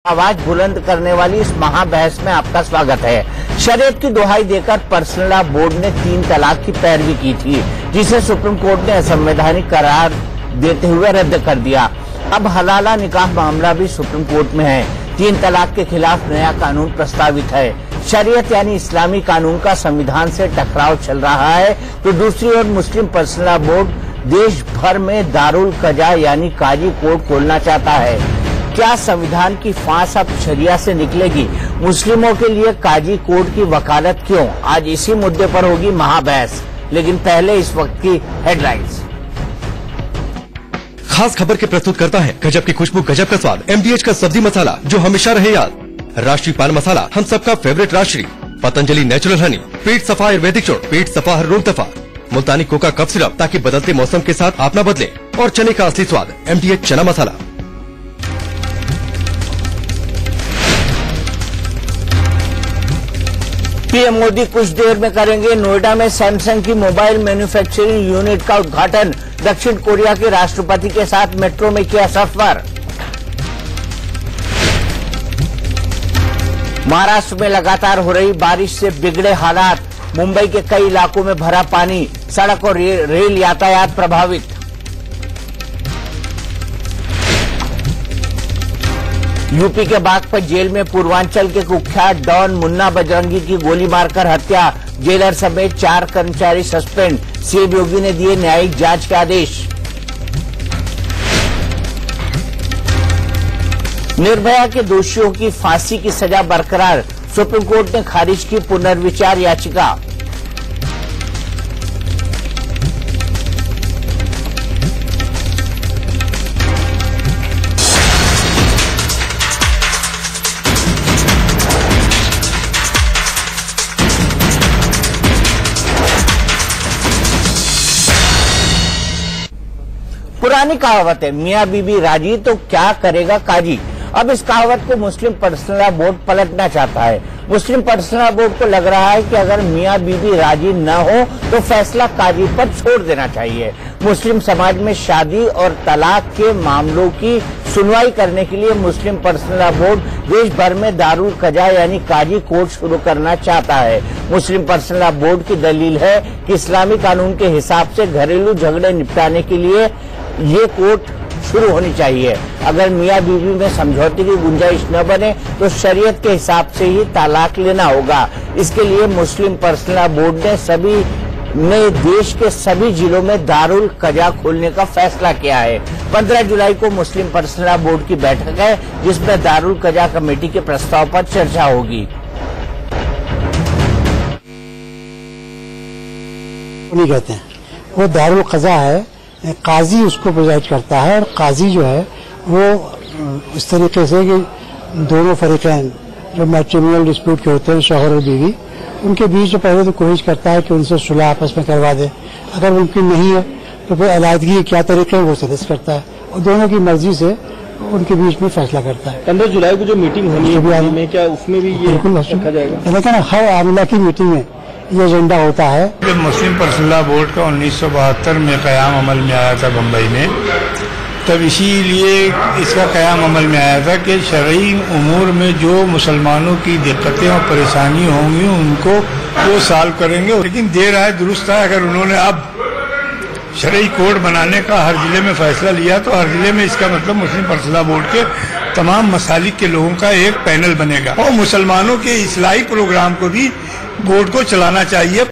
आवाज बुलंद करने वाली इस महाबहस में आपका स्वागत है। शरीयत की दुहाई देकर पर्सनल लॉ बोर्ड ने 3 तलाक की पैरवी की थी, जिसे सुप्रीम कोर्ट ने असंवैधानिक करार देते हुए रद्द कर दिया। अब हलाला निकाह मामला भी सुप्रीम कोर्ट में है। 3 तलाक के खिलाफ नया कानून प्रस्तावित है। शरीयत यानी इस्लामी कानून का संविधान से टकराव चल रहा है, तो दूसरी ओर मुस्लिम पर्सनल लॉ बोर्ड देश भर में दारुल कजा यानी काजी कोर्ट खोलना चाहता है। क्या संविधान की फांस अब शरिया से निकलेगी? मुस्लिमों के लिए काजी कोर्ट की वकालत क्यों? आज इसी मुद्दे पर होगी महाबहस, लेकिन पहले इस वक्त की हेडलाइंस। खास खबर के प्रस्तुत करता है गजब की खुशबू, गजब का स्वाद, MDH का सब्जी मसाला जो हमेशा रहे याद। राष्ट्रीय पान मसाला, हम सबका फेवरेट राष्ट्रीय। पतंजलि नेचुरल हनी, पेट सफा आयुर्वेदिक चोट, पेट सफा हर रोग दफा। मुल्तानी कोका कफ सिरप, ताकि बदलते मौसम के साथ आप न बदले। और चने का असली स्वाद, MDH चना मसाला। पीएम मोदी कुछ देर में करेंगे नोएडा में सैमसंग की मोबाइल मैन्युफैक्चरिंग यूनिट का उद्घाटन। दक्षिण कोरिया के राष्ट्रपति के साथ मेट्रो में किया सफर। महाराष्ट्र में लगातार हो रही बारिश से बिगड़े हालात। मुंबई के कई इलाकों में भरा पानी, सड़क और रेल यातायात प्रभावित। यूपी के बागपत जेल में पूर्वांचल के कुख्यात डॉन मुन्ना बजरंगी की गोली मारकर हत्या। जेलर समेत 4 कर्मचारी सस्पेंड। सीएम योगी ने दिए न्यायिक जांच के आदेश। निर्भया के दोषियों की फांसी की सजा बरकरार। सुप्रीम कोर्ट ने खारिज की पुनर्विचार याचिका। पुरानी कहावत है, मियाँ बीबी राजी तो क्या करेगा काजी। अब इस कहावत को मुस्लिम पर्सनल लॉ बोर्ड पलटना चाहता है। मुस्लिम पर्सनल लॉ बोर्ड को लग रहा है कि अगर मियाँ बीबी राजी न हो तो फैसला काजी पर छोड़ देना चाहिए। मुस्लिम समाज में शादी और तलाक के मामलों की सुनवाई करने के लिए मुस्लिम पर्सनल लॉ बोर्ड देश भर में दारुल कजा यानी काजी कोर्ट शुरू करना चाहता है। मुस्लिम पर्सनल लॉ बोर्ड की दलील है कि इस्लामी कानून के हिसाब से घरेलू झगड़े निपटाने के लिए ये कोर्ट शुरू होनी चाहिए। अगर मियाँ बीवी में समझौते की गुंजाइश न बने तो शरीयत के हिसाब से ही तलाक लेना होगा। इसके लिए मुस्लिम पर्सनल लॉ बोर्ड ने देश के सभी जिलों में दारुल कजा खोलने का फैसला किया है। 15 जुलाई को मुस्लिम पर्सनल लॉ बोर्ड की बैठक है, जिसमें दारुल कजा कमेटी के प्रस्ताव पर चर्चा होगी। नहीं कहते हैं, वो दारुल कजा है, काजी उसको प्रोवाइड करता है। और काजी जो है वो इस तरीके से कि दोनों फरीकैन जो मैट्रिमोनियल डिस्प्यूट के होते हैं, शौहर और बीवी, उनके बीच पहले तो कोशिश करता है कि उनसे सुलह आपस में करवा दे। अगर मुमकिन नहीं है तो फिर अलायदगी के क्या तरीके हैं वो सजेस्ट करता है और दोनों की मर्जी से उनके बीच में फैसला करता है। 15 जुलाई को जो मीटिंग होनी है क्या उसमें भी ये रखा जाएगा? लेकिन हर आमिला की मीटिंग में ये एजेंडा होता है। जब मुस्लिम पर्सनल लॉ बोर्ड का 1972 में क़याम अमल में आया था बम्बई में, तब इसीलिए इसका क़याम अमल में आया था कि शरई उमूर में जो मुसलमानों की दिक्कतें और परेशानी होंगी उनको वो सॉल्व करेंगे। लेकिन देर आए दुरुस्त है, अगर उन्होंने अब शरई कोड बनाने का हर जिले में फैसला लिया तो हर जिले में इसका मतलब मुस्लिम पर्सनल लॉ बोर्ड के तमाम मसालिक के लोगों का एक पैनल बनेगा और मुसलमानों के इस्लाही प्रोग्राम को भी बोर्ड को चलाना चाहिए।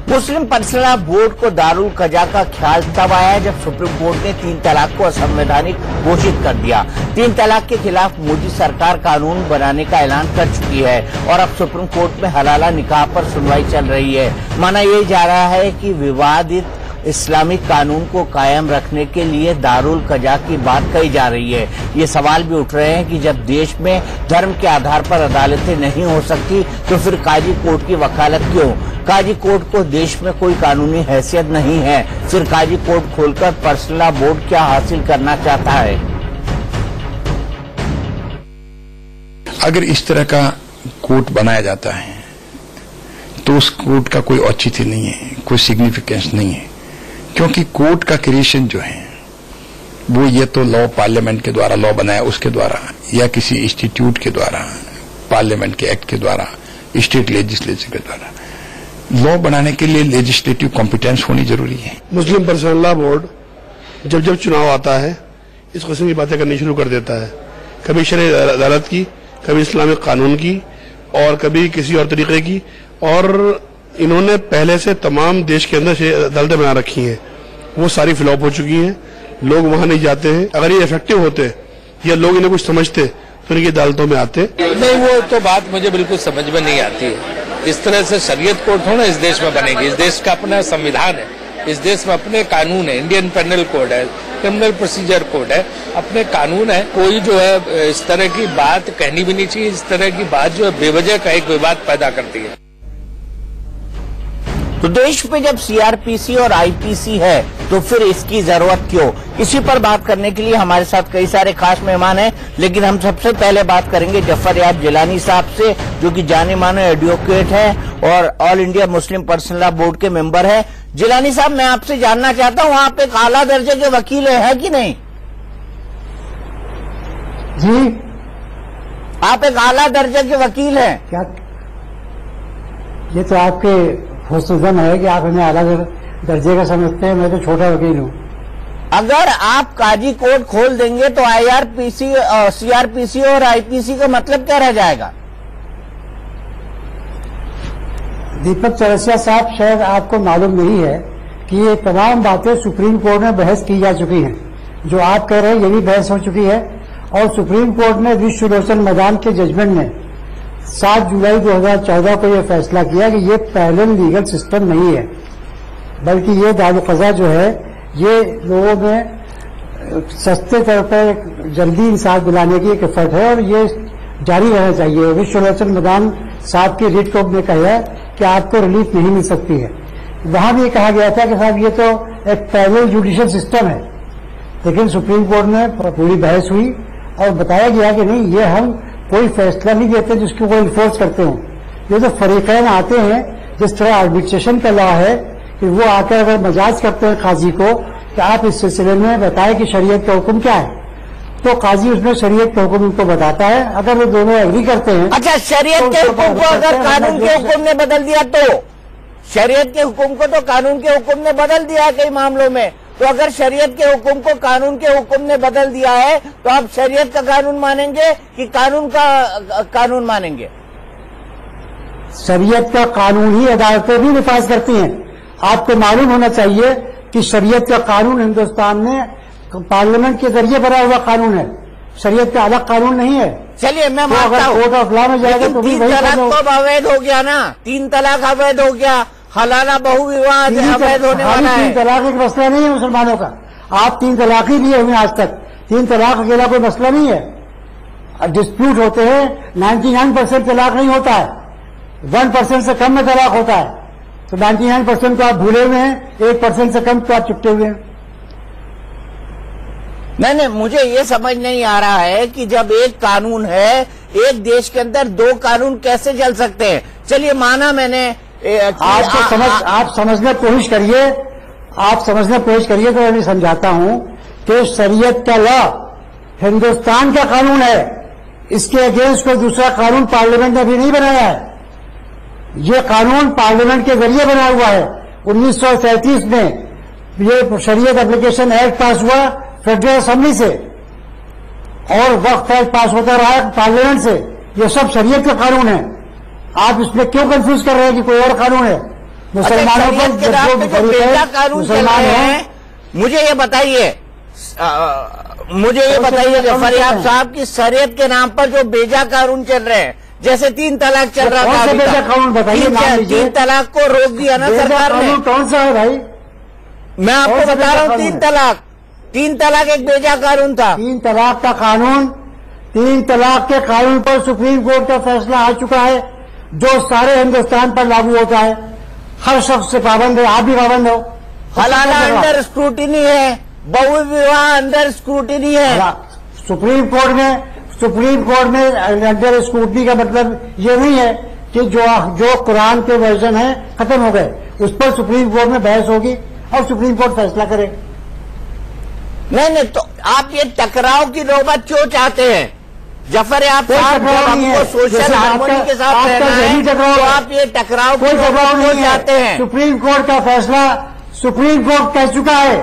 मुस्लिम पर्सनल लॉ बोर्ड को दारुल कजा का ख्याल तब आया जब सुप्रीम कोर्ट ने 3 तलाक को असंवैधानिक घोषित कर दिया। 3 तलाक के खिलाफ मोदी सरकार कानून बनाने का ऐलान कर चुकी है और अब सुप्रीम कोर्ट में हलाला निकाह पर सुनवाई चल रही है। माना यही जा रहा है कि विवादित इस्लामिक कानून को कायम रखने के लिए दारुल कजा की बात कही जा रही है। ये सवाल भी उठ रहे हैं कि जब देश में धर्म के आधार पर अदालतें नहीं हो सकती तो फिर काजी कोर्ट की वकालत क्यों? काजी कोर्ट को देश में कोई कानूनी हैसियत नहीं है। फिर काजी कोर्ट खोलकर पर्सनल लॉ बोर्ड क्या हासिल करना चाहता है? अगर इस तरह का कोर्ट बनाया जाता है तो उस कोर्ट का कोई औचित्य नहीं है, कोई सिग्निफिकेंस नहीं है, क्योंकि कोर्ट का क्रिएशन जो है वो ये तो लॉ पार्लियामेंट के द्वारा लॉ बनाया उसके द्वारा या किसी इंस्टीट्यूट के द्वारा, पार्लियामेंट के एक्ट के द्वारा, स्टेट लेजिस्लेचर के द्वारा लॉ बनाने के लिए लेजिस्लेटिव कॉम्पिटेंस होनी जरूरी है। मुस्लिम पर्सनल लॉ बोर्ड जब जब चुनाव आता है इस किस्म की बातें करनी शुरू कर देता है, कभी शरई अदालत की, कभी इस्लामिक कानून की और कभी किसी और तरीके की। और इन्होंने पहले से तमाम देश के अंदर अदालतें बना रखी हैं, वो सारी फ्लॉप हो चुकी हैं, लोग वहां नहीं जाते हैं। अगर ये इफेक्टिव होते या लोग इन्हें कुछ समझते तो इनकी अदालतों में आते। नहीं, वो तो बात मुझे बिल्कुल समझ में नहीं आती है। इस तरह से शरीयत कोर्ट थोड़ा इस देश में बनेगी। इस देश का अपना संविधान है, इस देश में अपने कानून है, इंडियन पेनल कोड है, क्रिमिनल प्रोसीजर कोड है, अपने कानून है। कोई जो है इस तरह की बात कहनी भी नहीं चाहिए। इस तरह की बात जो है बेवजह का एक विवाद पैदा करती है। तो देश में जब सीआरपीसी और आईपीसी है तो फिर इसकी जरूरत क्यों? इसी पर बात करने के लिए हमारे साथ कई सारे खास मेहमान हैं, लेकिन हम सबसे पहले बात करेंगे जफर याब जिलानी साहब से, जो कि जाने माने एडवोकेट हैं और all India Muslim personal law board के मेंबर हैं। जिलानी साहब, मैं आपसे जानना चाहता हूं, आप एक आला दर्जे के वकील हैं कि नहीं? जी, आप एक आला दर्जे के वकील हैं क्या? ये तो आपके हुस्न है कि आप हमें अलग दर्जे का समझते हैं। मैं तो छोटा वकील हूँ। अगर आप काजी कोर्ट खोल देंगे तो आईआरपीसी, सीआरपीसी और आईपीसी का मतलब क्या रह जाएगा? दीपक चौरसिया साहब, शायद आपको मालूम नहीं है कि ये तमाम बातें सुप्रीम कोर्ट में बहस की जा चुकी हैं। जो आप कह रहे हैं ये भी बहस हो चुकी है और सुप्रीम कोर्ट ने विश्वलोचन मैदान के जजमेंट में 7 जुलाई 2014 को यह फैसला किया कि ये पैरेलल लीगल सिस्टम नहीं है, बल्कि ये दारुल-ए-क़ज़ा जो है ये लोगों में सस्ते तौर पर जल्दी इंसाफ दिलाने की एक एफर्ट है और ये जारी रहना चाहिए। विश्वलोचन मैदान साहब की रिट कोर्ट ने कहा है कि आपको रिलीफ नहीं मिल सकती है। वहां भी कहा गया था कि साहब ये तो एक पैरेलल जुडिशियल सिस्टम है, लेकिन सुप्रीम कोर्ट में पूरी बहस हुई और बताया गया कि नहीं, ये हम कोई फैसला नहीं देते जिसको कोई इन्फोर्स करते हो। ये जो फरीकैन आते हैं, जिस तरह आर्बिट्रेशन का लॉ है कि वो आकर अगर मजाज करते हैं काजी को कि आप इस सिलसिले में बताएं कि शरीयत का हुक्म क्या है, तो काजी उसमें शरीयत के हुक्म उनको बताता है। अगर वो दोनों एग्री करते हैं। अच्छा, शरीयत के हुक्म को अगर कानून के हुक्म ने बदल दिया तो? शरीयत के हुक्म को तो कानून के हुक्म ने बदल दिया है कई मामलों में। तो अगर शरीयत के हुक्म को कानून के हुक्म ने बदल दिया है तो आप शरीयत का कानून मानेंगे कि कानून का कानून मानेंगे? शरीयत का कानून ही अदालतें भी निफाज करती हैं। आपको मालूम होना चाहिए कि शरीयत का कानून हिंदुस्तान में पार्लियामेंट के जरिए बना हुआ कानून है, शरीयत का अलग कानून नहीं है। चलिए, मैं मानता हूँ कोर्ट ऑफ लॉ में जाएगा तो भी 3 तलाक तो अवैध हो गया ना, 3 तलाक अवैध हो गया, हलाला बहुविवाह अवैध होने वाला है। 3 तलाक एक मसला नहीं है मुसलमानों का। आप 3 तलाक ही लिए हुए आज तक। 3 तलाक अकेला कोई मसला नहीं है। डिस्प्यूट होते हैं, 99% तलाक नहीं होता है, 1% से कम में तलाक होता है। तो 99% तो आप भूले हुए हैं, 1% से कम तो आप चुपटे हुए हैं। नहीं, मुझे ये समझ नहीं आ रहा है कि जब एक कानून है, एक देश के अंदर 2 कानून कैसे चल सकते हैं? चलिए, माना मैंने आप समझने की कोशिश करिए, तो मैं भी समझाता हूं कि शरीयत का लॉ हिंदुस्तान का कानून है। इसके अगेंस्ट कोई दूसरा कानून पार्लियामेंट ने भी नहीं बनाया है। ये कानून पार्लियामेंट के जरिए बना हुआ है। 1937 में ये शरीयत एप्लीकेशन एक्ट पास हुआ फेडरल असेंबली से और वक्त एक्ट पास होता रहा है पार्लियामेंट से। ये सब शरीयत का कानून है। आप इसमें क्यों कंफ्यूज कर रहे हैं कि कोई और कानून है? मुसलमानों पर मुसलमान हैं। मुझे ये बताइए जफर याब साहब की शरीयत के नाम पर जो बेजा कानून चल रहे हैं, जैसे 3 तलाक चल रहा था, बेजा कानून बताइए, 3 तलाक को रोक दिया ना सरकार ने। कौन सा है भाई? मैं आपको बता रहा हूँ, 3 तलाक एक बेजा कानून था। 3 तलाक का कानून, 3 तलाक के कानून पर सुप्रीम कोर्ट का फैसला आ चुका है, जो सारे हिंदुस्तान पर लागू होता है। हर शख्स से पाबंद है, आप भी पाबंद हो। हलाला अंडर स्क्रूटिनी है, बहुविवाह अंडर स्क्रूटिनी है। सुप्रीम कोर्ट में अंडर स्क्रूटिनी का मतलब ये नहीं है कि जो कुरान के वर्जन है खत्म हो गए, उस पर सुप्रीम कोर्ट में बहस होगी और सुप्रीम कोर्ट फैसला करे। नहीं, तो आप ये टकराव की नौबत क्यों चाहते हैं? जफर आप साहब, जब हमको सोशल हार्मोनी के साथ रहना है तो आप ये टकराव की नौबत क्यों चाहते हैं? सुप्रीम कोर्ट का फैसला, सुप्रीम कोर्ट कह चुका है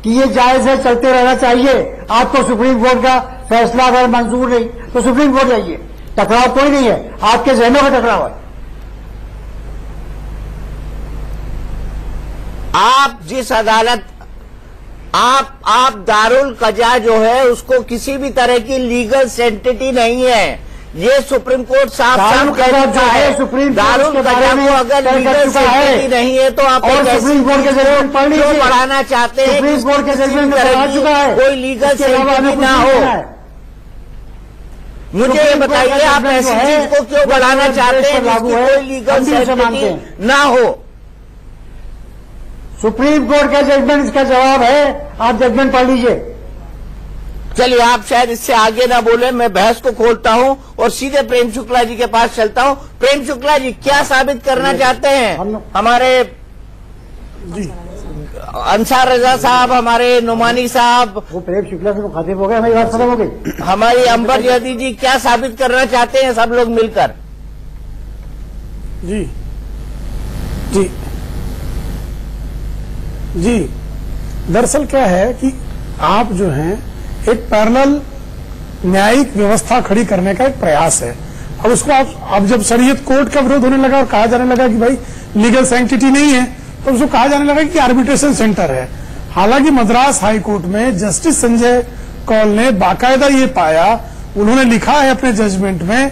कि ये जायज है, चलते रहना चाहिए। आपको सुप्रीम कोर्ट का फैसला अगर मंजूर नहीं तो सुप्रीम कोर्ट जाइए। टकराव कोई नहीं है, आपके जहनों का टकराव है। आप जिस अदालत, आप दारुल कजा जो है उसको किसी भी तरह की लीगल सेंटिटी नहीं है, ये सुप्रीम कोर्ट साफ कह चुका है। दारुल कजा को अगर लीगल सेंटिटी नहीं है तो आप सुप्रीम कोर्ट के जजमेंट पढ़ लीजिए, क्यों बढ़ाना चाहते हैं? सुप्रीम कोर्ट के जजमेंट में चुका है कोई लीगल सेंटिटी ना हो। मुझे ये बताइए, आप ऐसी चीज को क्यों बढ़ाना चाहते हैं जिसकी कोई लीगल सेंटिटी ना हो? सुप्रीम कोर्ट का जजमेंट इसका जवाब है, आप जजमेंट पढ़ लीजिए। चलिए, आप शायद इससे आगे ना बोले, मैं बहस को खोलता हूं और सीधे प्रेम शुक्ला जी के पास चलता हूं। प्रेम शुक्ला जी, क्या साबित करना चाहते हैं हमारे अंसार रजा साहब, हमारे नुमानी साहब? वो प्रेम शुक्ला से मुखातिब हो गए, हमारी बात खत्म हो गई। हमारी अंबर जदी जी क्या साबित करना चाहते हैं सब लोग मिलकर? जी जी जी, दरअसल क्या है कि आप जो हैं एक पैरेलल न्यायिक व्यवस्था खड़ी करने का एक प्रयास है। अब उसको अब जब शरीयत कोर्ट का विरोध होने लगा और कहा जाने लगा कि भाई लीगल सैंक्टिटी नहीं है, तो उसको कहा जाने लगा कि आर्बिट्रेशन सेंटर है। हालांकि मद्रास हाई कोर्ट में जस्टिस संजय कौल ने बाकायदा ये पाया, उन्होंने लिखा है अपने जजमेंट में,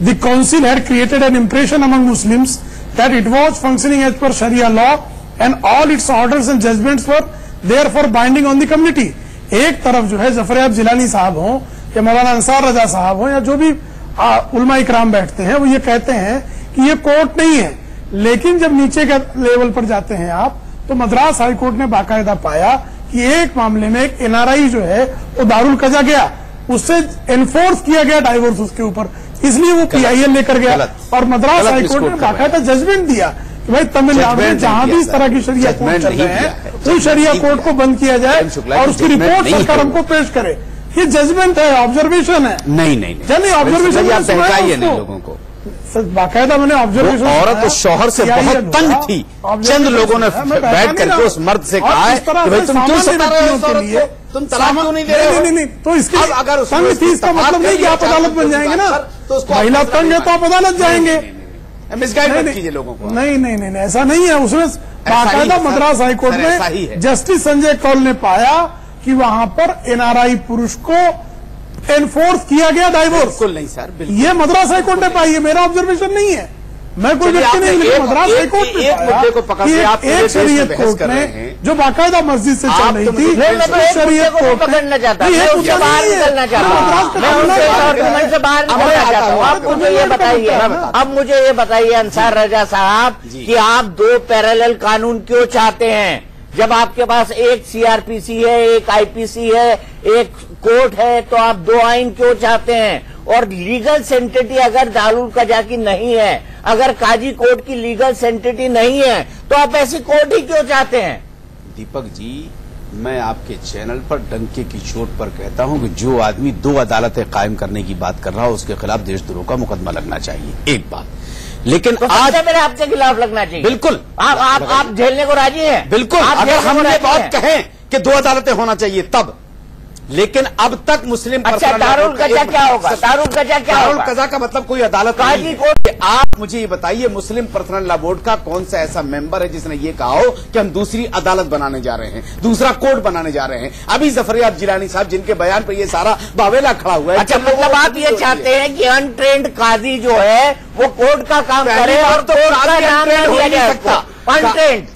the council had created an impression among Muslims that it was functioning as per sharia law and all its orders and judgments were therefore binding on the community। एक तरफ जो है जफर जिलानी साहब हों या मौलाना अंसार रजा साहब हों या जो भी उलमा इकराम बैठते हैं, वो ये कहते हैं कि ये कोर्ट नहीं है। लेकिन जब नीचे के लेवल पर जाते हैं आप, तो मद्रास हाई कोर्ट ने बाकायदा पाया कि एक मामले में एक एनआरआई जो है वो दारुल कजा गया, उससे एनफोर्स किया गया डाइवोर्स उसके ऊपर, इसलिए वो पीआईएल लेकर गया और मद्रास हाई कोर्ट ने बाकायदा जजमेंट दिया कि भाई तमिलनाडु में जहां भी इस तरह की शरिया कोर्ट चल रहे हैं उन शरिया कोर्ट को बंद किया जाए और उसकी रिपोर्ट सरकार हमको पेश करे। ये जजमेंट है, ऑब्जर्वेशन है। नहीं ऑब्जर्वेशन लोगों को बाकायदा मैंने ऑब्जर्वेशन। औरत उस शौहर से बहुत तंग थी, चंद लोगों ने बैठ करके उस मर्द से कहा है कि भाई तुम क्यों सता रहे हो इस औरत को, तुम तलाक क्यों नहीं दे रहे हो? नहीं, तो इसके अगर तंग थी इसका मतलब नहीं कि आप अदालत बन जाएंगे ना, महिला तंग है तो आप अदालत जाएंगे। मिसगाइड मत कीजिए लोगों को। नहीं, ऐसा नहीं है। उसमें बाकायदा मद्रास हाईकोर्ट में जस्टिस संजय कौल ने पाया कि वहां पर एनआरआई पुरुष को एनफोर्स किया गया डाइवोर्स। बिल्कुल नहीं सर, बिल्कुल ये मद्रास हाईकोर्ट ने पाई है, मेरा ऑब्जर्वेशन नहीं है, मैं कोई व्यक्ति नहीं, लेकिन मद्रास हाईकोर्ट ने पाया कि एक शरीयत कोर्ट में जो बाकायदा मस्जिद से चल रही थी, शरीयत कोर्ट पकड़ना चाहता है, बाहर निकलना चाहता हूँ, मैं उनसे आर्गुमेंट से बाहर निकलना चाहता हूँ। आप मुझे ये बताइए, अब मुझे ये बताइए अंसार रजा साहब कि आप दो पैरेलल कानून क्यों चाहते हैं? जब आपके पास एक सीआरपीसी है, एक आईपीसी है, एक कोर्ट है, तो आप दो आइन क्यों चाहते हैं? और लीगल सेंटिटी अगर दारुल कजा की नहीं है, अगर काजी कोर्ट की लीगल सेंटिटी नहीं है, तो आप ऐसी कोर्ट ही क्यों चाहते हैं? दीपक जी, मैं आपके चैनल पर डंके की चोट पर कहता हूं कि जो आदमी दो अदालतें कायम करने की बात कर रहा हो उसके खिलाफ देशद्रोह का मुकदमा लगना चाहिए, एक बात। लेकिन तो आज मेरे आपके खिलाफ लगना चाहिए। बिल्कुल, आप झेलने को राजी हैं? बिल्कुल, अगर हम ये बात कहें कि दो अदालतें होना चाहिए तब। लेकिन अब तक मुस्लिम अच्छा, दारुल कजा क्या होगा? दारुल कजा क्या होगा? दारुल कजा का मतलब कोई अदालत काजी कोर्ट। आप मुझे ये बताइए, मुस्लिम पर्सनल लॉ बोर्ड का कौन सा ऐसा मेंबर है जिसने ये कहा हो कि हम दूसरी अदालत बनाने जा रहे हैं, दूसरा कोर्ट बनाने जा रहे हैं? अभी जफर जिलानी साहब जिनके बयान पर ये सारा बावेला खड़ा हुआ है। अच्छा, मतलब आप ये चाहते हैं कि अनट्रेंड काजी जो है वो कोर्ट का काम करे और तो कोर्ट का नाम नहीं लिया जा सकता? अनट्रेंड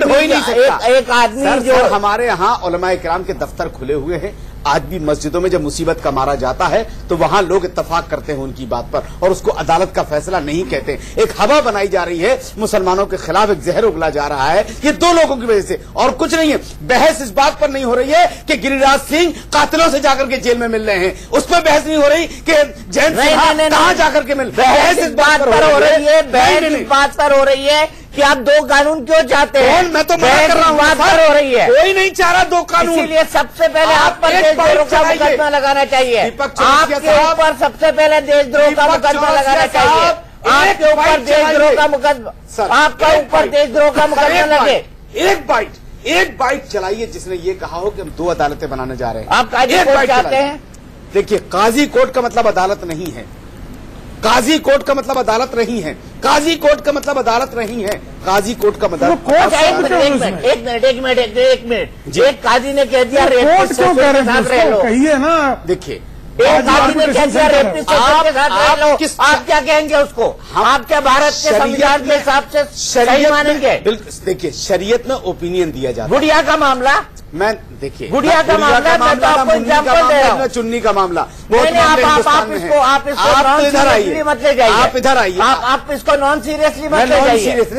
हो ही नहीं सकता। एक आदमी जो हमारे यहाँ उलमाए किराम के दफ्तर खुले हुए हैं, आज भी मस्जिदों में जब मुसीबत का मारा जाता है तो वहां लोग इत्तफाक करते हैं उनकी बात पर और उसको अदालत का फैसला नहीं कहते। एक हवा बनाई जा रही है, मुसलमानों के खिलाफ एक जहर उगला जा रहा है, ये दो लोगों की वजह से और कुछ नहीं है। बहस इस बात पर नहीं हो रही है कि गिरिराज सिंह कातिलों से जाकर के जेल में मिल रहे हैं, उस पर बहस नहीं हो रही कि जैन सिंह कहां जाकर के मिल। बहस इस बात पर हो रही है, बहस इस बात पर हो रही है कि आप दो कानून क्यों चाहते हैं? मैं तो मना कर रहा हूँ, बात हो रही है, कोई नहीं चाह रहा दो कानून। इसीलिए सबसे पहले आप पर देशद्रोह का मुकदमा लगाना चाहिए, आपके ऊपर सबसे पहले देशद्रोह का मुकदमा लगाना चाहिए, आपके ऊपर देशद्रोह का मुकदमा, आपका ऊपर देशद्रोह का मुकदमा लगे। एक बाइट चलाइए जिसने ये कहा हो कि हम दो अदालतें बनाने जा रहे हैं। आप काजी कोर्ट चाहते हैं? देखिए, काजी कोर्ट का मतलब अदालत नहीं है, काजी कोर्ट का मतलब अदालत नहीं है, काजी कोर्ट का मतलब अदालत नहीं है, काजी कोर्ट का मतलब एक मिनट, एक काजी ने कह दिया कोर्ट क्यों कह रहे हैं, कहिए ना। देखिए, एक काजी ने कह दिया रेपिस्ट के साथ रह लो, आप क्या कहेंगे उसको? आप क्या भारत के संविधान के हिसाब से सही मानेंगे? बिल्कुल। देखिए, शरीयत में ओपिनियन दिया जाता है। गुड़िया का मामला, मैं देखिए, गुड़िया का मामला, मैं तो आपको एग्जाम्पल दे रहा हूँ, चुन्नी का मामला, आप इसको इधर आइए, मत ले जाइए, आप इधर आइए, आप इसको नॉन सीरियसली मत ले जाइए, सीरियस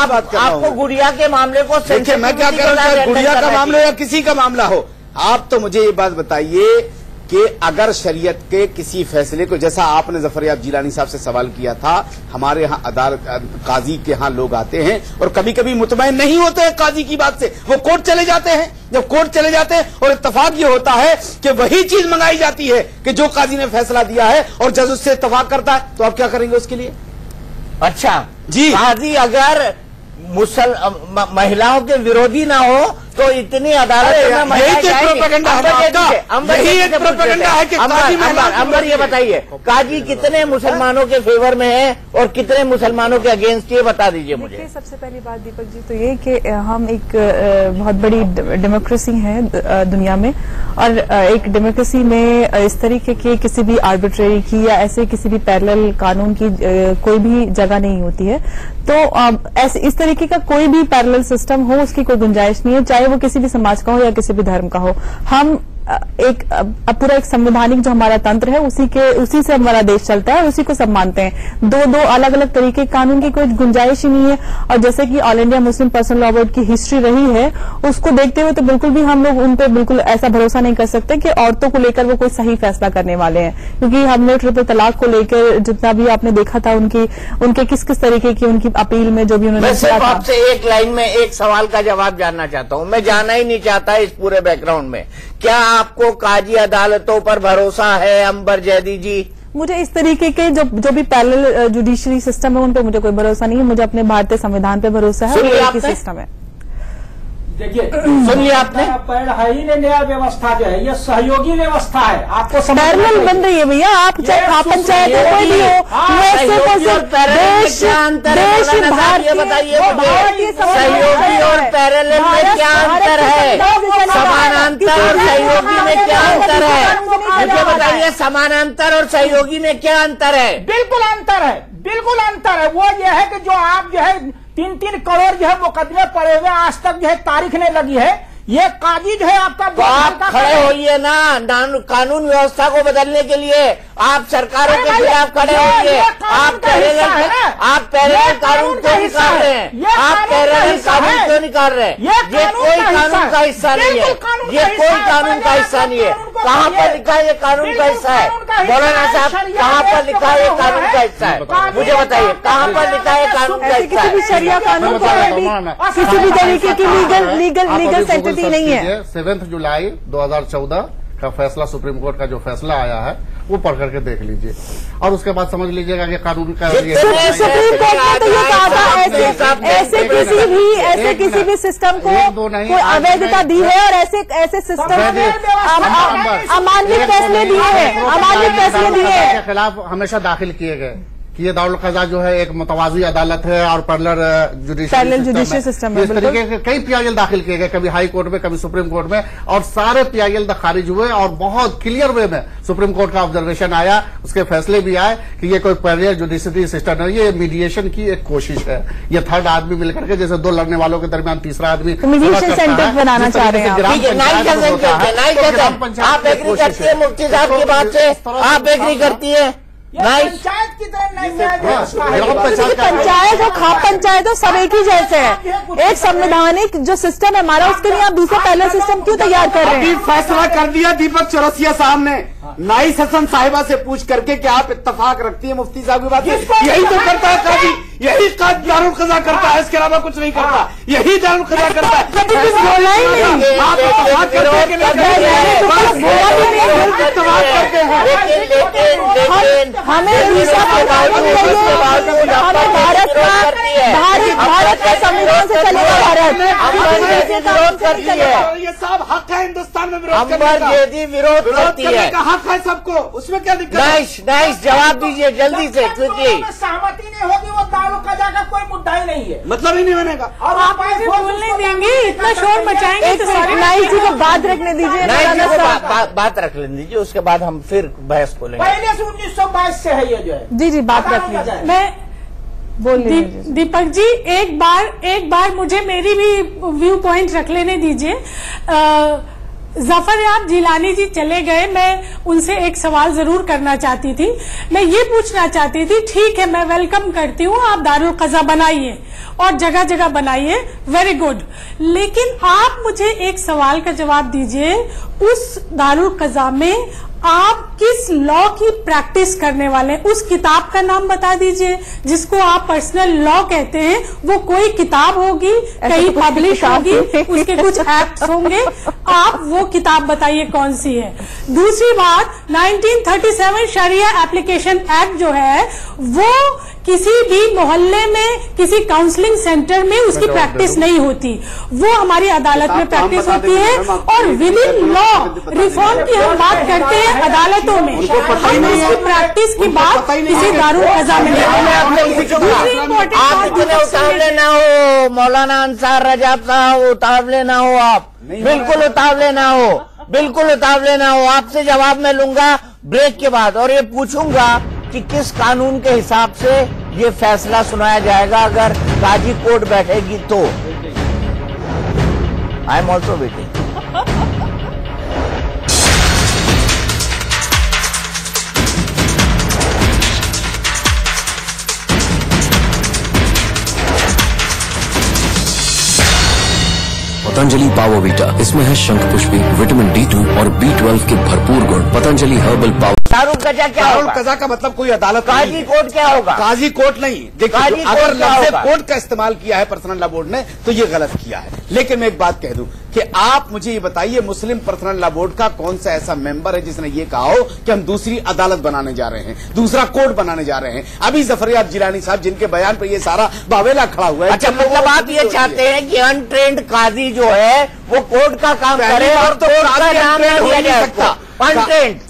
बात कर रहा हूँ। आपको गुड़िया के मामले को देखिए, मैं क्या कह रहा हूँ, चाहे गुड़िया का मामला या किसी का मामला हो, आप तो मुझे ये बात बताइए कि अगर शरीयत के किसी फैसले को, जैसा आपने जफरयाब जिलानी साहब से सवाल किया था, हमारे यहाँ अदालत काजी के यहाँ लोग आते हैं और कभी कभी मुतमईन नहीं होते हैं काजी की बात से, वो कोर्ट चले जाते हैं। जब कोर्ट चले जाते हैं और इत्तफाक ये होता है कि वही चीज मंगाई जाती है कि जो काजी ने फैसला दिया है और जज उससे इत्तफाक करता है, तो आप क्या करेंगे उसके लिए? अच्छा जी, काजी अगर महिलाओं के विरोधी ना हो तो इतनी अदालत में अंबर ये बताइए, काजी कितने मुसलमानों के फेवर में है और कितने मुसलमानों के अगेंस्ट, ये बता दीजिए मुझे। सबसे पहली बात दीपक जी तो ये कि हम एक बहुत बड़ी डेमोक्रेसी है दुनिया में, और एक डेमोक्रेसी में इस तरीके के किसी भी आर्बिट्रेरी की या ऐसे किसी भी पैरेलल कानून की कोई भी जगह नहीं होती है। तो ऐसे इस तरीके का कोई भी पैरेलल सिस्टम हो, उसकी कोई गुंजाइश नहीं है, चाहे वो किसी भी समाज का हो या किसी भी धर्म का हो। हम पूरा एक संवैधानिक जो हमारा तंत्र है उसी से हमारा देश चलता है और उसी को सब मानते हैं। दो अलग अलग तरीके कानून की कोई गुंजाइश ही नहीं है। और जैसे कि all India Muslim personal law board की हिस्ट्री रही है, उसको देखते हुए तो बिल्कुल भी हम लोग उन पर बिल्कुल ऐसा भरोसा नहीं कर सकते कि औरतों को लेकर वो कोई सही फैसला करने वाले हैं, क्योंकि हमने ट्रिपल तलाक को लेकर जितना भी आपने देखा था उनके किस किस तरीके की उनकी अपील में जो भी उन्होंने किया था। आपसे एक लाइन में एक सवाल का जवाब जानना चाहता हूं, मैं जाना ही नहीं चाहता इस पूरे बैकग्राउंड में, क्या आपको काजी अदालतों पर भरोसा है अंबर जैदी जी? मुझे इस तरीके के जो भी पैरेलल जुडिशरी सिस्टम है उन पे मुझे कोई भरोसा नहीं है, मुझे अपने भारतीय संविधान पे भरोसा है, एक ही सिस्टम है। देखिए, सुन लिया आपने, न्याय व्यवस्था जो है ये सहयोगी व्यवस्था है, आपको पैरेलल बन रही है भैया। आप चाहे खा पंचायत हो कोई भी हो, वैसे को सिर्फ देश बताइए, सहयोगी और पैरेलल में क्या अंतर है? समानांतर और सहयोगी में क्या अंतर है? मुझे बताइए, समानांतर और सहयोगी में क्या अंतर है? बिल्कुल अंतर है, बिल्कुल अंतर है। वो ये है कि जो आप जो है 3-3 करोड़ जो है मुकदमे पड़े हुए आज तक जो है तारीख नहीं लगी है, ये काजी जो है आपका तो आप खड़े होइए ना कानून व्यवस्था को बदलने के लिए, आप सरकारों के खिलाफ खड़े होइए। आप पैरेलल कानून क्यों निकाल रहे हैं? आप पैरेलल कानून क्यों निकाल रहे हैं? ये कोई कानून का हिस्सा नहीं है, ये कोई कानून का हिस्सा नहीं है। कहाँ पर लिखा है ये कानून का हिस्सा है? मौलाना साहब, कहाँ पर लिखा है ये कानून का हिस्सा है? मुझे बताइए, कहाँ पर लिखा है कानून का हिस्सा है? शरिया कानून किसी भी तरीके की लीगल सेंटिटी नहीं है। 7 जुलाई 2014 का फैसला, सुप्रीम कोर्ट का जो फैसला आया है वो पढ़ करके देख लीजिए और उसके बाद समझ लीजिएगा कि कानून का सुप्रीम कोर्ट ने तो ये कहा था ऐसे किसी भी सिस्टम को कोई अवैधता दी है और ऐसे सिस्टम में अमानवीय फैसले दिए हैं, अमानवीय फैसले दिए हैं के खिलाफ हमेशा दाखिल किए गए कि ये दारुल क़ज़ा जो है एक मुतवाज़ी अदालत है और पैरेलल जुडिशरी सिस्टम है। इस तरीके के कई पीआईएल दाखिल किए गए, कभी हाई कोर्ट में, कभी सुप्रीम कोर्ट में, और सारे पीआईएल खारिज हुए और बहुत क्लियर वे में सुप्रीम कोर्ट का ऑब्जर्वेशन आया, उसके फैसले भी आए कि ये कोई पैरेलल जुडिशरी सिस्टम नहीं, ये मीडिएशन की एक कोशिश है। ये थर्ड आदमी मिलकर के, जैसे दो लड़ने वालों के दरमियान तीसरा आदमी मीडिएशन सेंटर बनाना चाह रहे हैं। आप एग्री करती है मुफ्ती साहब की बात से? आप एग्री करती है? पंचायत की तरह नहीं पंचायत हो खाप पंचायत हो सब एक ही जैसे है। एक संवैधानिक जो सिस्टम है हमारा उसके लिए आप दूसरा पहला सिस्टम क्यों तैयार कर रहे हैं? फैसला कर दिया दीपक चौरसिया साहब ने नाइस हसन साहिबा से पूछ करके कि आप इत्तेफाक रखती है मुफ्ती साहब की बात। यही तो करता है काजी, यही दारुल कज़ा करता है, इसके अलावा कुछ नहीं करता। यही दारुल कज़ा करता है। भारत का संविधान से चलेगा भारत। ये सब हक है हिंदुस्तान में विरोध करने का हक है सबको, उसमें क्या दिक्कत? नाइस जवाब दीजिए जल्दी से, क्विकली। सहमति नहीं होगी वो दारुल कज़ा का कोई मुद्दा ही नहीं है, मतलब ही नहीं बनेगा। और आप बोलने देंगे, इतना शोर मचाएंगे तो नाइस जी को बात रखने दीजिए, बात रख लेने दीजिए, उसके बाद हम फिर बहस खोलेंगे। पहले से 1922 से है ये जो है। जी बात रख लीजिए। मैं दीपक जी एक बार मुझे मेरी भी व्यू पॉइंट रख लेने दीजिए। जफर याब जिलानी जी चले गए, मैं उनसे एक सवाल जरूर करना चाहती थी। मैं ये पूछना चाहती थी, ठीक है मैं वेलकम करती हूँ आप दारुल कज़ा बनाइए और जगह जगह बनाइए, वेरी गुड, लेकिन आप मुझे एक सवाल का जवाब दीजिए, उस दारुल कज़ा में आप किस लॉ की प्रैक्टिस करने वाले हैं? उस किताब का नाम बता दीजिए जिसको आप पर्सनल लॉ कहते हैं। वो कोई किताब होगी, कहीं पब्लिश होगी, उसके कुछ एक्ट्स होंगे, आप वो किताब बताइए कौन सी है। दूसरी बात, 1937 शरिया एप्लीकेशन एक्ट जो है वो किसी भी मोहल्ले में किसी काउंसलिंग सेंटर में उसकी प्रैक्टिस नहीं होती, वो हमारी अदालत में प्रैक्टिस होती है। और विद इन लॉ रिफॉर्म की हम बात करते हैं अदालतों में, हम उसकी प्रैक्टिस की बात किसी दारुल कज़ा में उतावले ना हो मौलाना अंसार रजाब साहब, उतावले ना हो आप, बिल्कुल उतावले ना हो, बिल्कुल उतावले ना हो। आपसे जवाब मैं लूंगा ब्रेक के बाद, और ये पूछूंगा कि किस कानून के हिसाब से ये फैसला सुनाया जाएगा अगर काजी कोर्ट बैठेगी तो। I am also waiting. Patanjali Powervita, इसमें है शंख पुष्पी, विटामिन D2 और B12 के भरपूर गुण। Patanjali herbal power. दारुल कज़ा क्या होगा? दारुल कज़ा का मतलब कोई अदालत, काजी कोर्ट क्या होगा? काजी कोर्ट नहीं। देखिए अगर लफ्ज़ कोर्ट का इस्तेमाल किया है पर्सनल लॉ बोर्ड ने तो ये गलत किया है। लेकिन मैं एक बात कह दूं कि आप मुझे ये बताइए मुस्लिम पर्सनल लॉ बोर्ड का कौन सा ऐसा मेंबर है जिसने ये कहा हो कि हम दूसरी अदालत बनाने जा रहे हैं, दूसरा कोर्ट बनाने जा रहे हैं? अभी जफर याब जिलानी साहब जिनके बयान पर ये सारा बावेला खड़ा हुआ है। अच्छा, मतलब आप ये चाहते हैं कि अनट्रेंड काजी जो है वो कोर्ट का काम करे और तो कोर्ट का नाम नहीं दिया जा सकता। अनट्रेंड